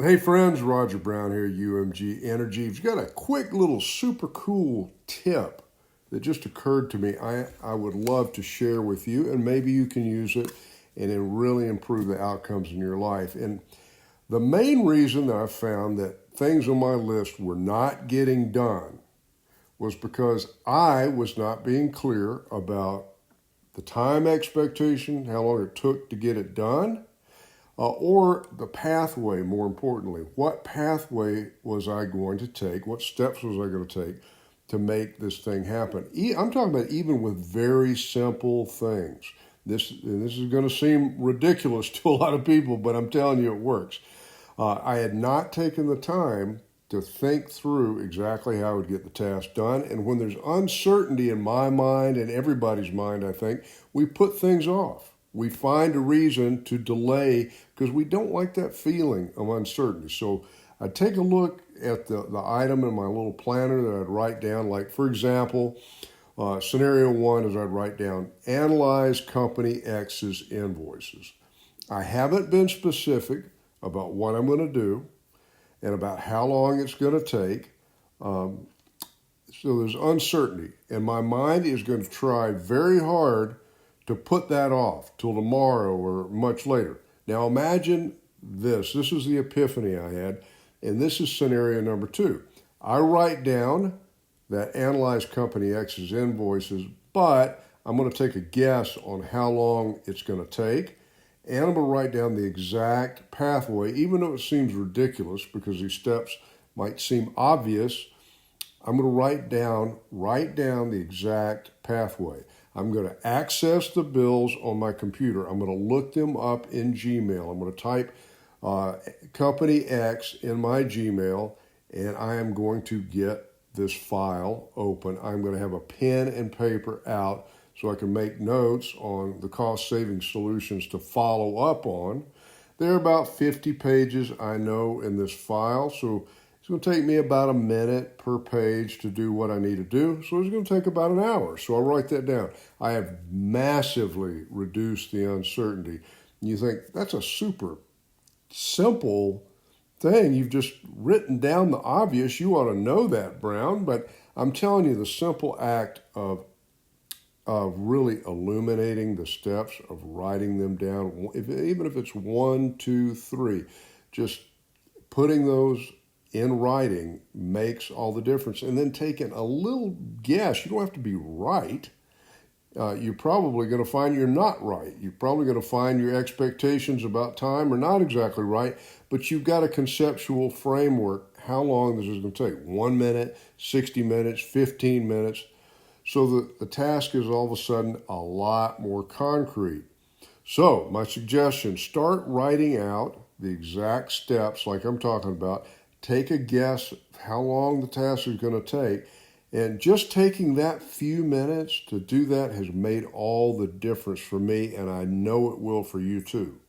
Hey friends, Roger Brown here, UMG Energy. If you got a quick little super cool tip that just occurred to me, I would love to share with you, and maybe you can use it and it really improve the outcomes in your life. And the main reason that I found that things on my list were not getting done was because I was not being clear about the time expectation, how long it took to get it done, or the pathway, more importantly. What pathway was I going to take? What steps was I going to take to make this thing happen? I'm talking about even with very simple things. This is going to seem ridiculous to a lot of people, but I'm telling you it works. I had not taken the time to think through exactly how I would get the task done. And when there's uncertainty in my mind and everybody's mind, I think, we put things off. We find a reason to delay because we don't like that feeling of uncertainty. So I take a look at the item in my little planner that I'd write down. Like, for example, scenario one is I'd write down, analyze company X's invoices. I haven't been specific about what I'm going to do and about how long it's going to take. So there's uncertainty, and my mind is going to try very hard to put that off till tomorrow or much later. Now imagine this. This is the epiphany I had, and this is scenario number two. I write down that analyze company X's invoices, but I'm going to take a guess on how long it's going to take, and I'm going to write down the exact pathway, even though it seems ridiculous because these steps might seem obvious. I'm going to write down the exact pathway. I'm going to access the bills on my computer. I'm going to look them up in Gmail. I'm going to type Company X in my Gmail, and I am going to get this file open. I'm going to have a pen and paper out so I can make notes on the cost-saving solutions to follow up on. There are about 50 pages, I know, in this file, so it's going to take me about a minute per page to do what I need to do, so it's going to take about an hour. So I'll write that down. I have massively reduced the uncertainty. And you think, that's a super simple thing. You've just written down the obvious. You ought to know that, Brown. But I'm telling you, the simple act of really illuminating the steps, of writing them down, even if it's 1, 2, 3, just putting those in writing makes all the difference. And then taking a little guess. You don't have to be right. You're probably going to find you're not right. You're probably going to find your expectations about time are not exactly right, but you've got a conceptual framework how long this is going to take. 1 minute, 60 minutes, 15 minutes. So the task is all of a sudden a lot more concrete. So my suggestion, start writing out the exact steps like I'm talking about. Take a guess how long the task is going to take. And just taking that few minutes to do that has made all the difference for me, and I know it will for you too.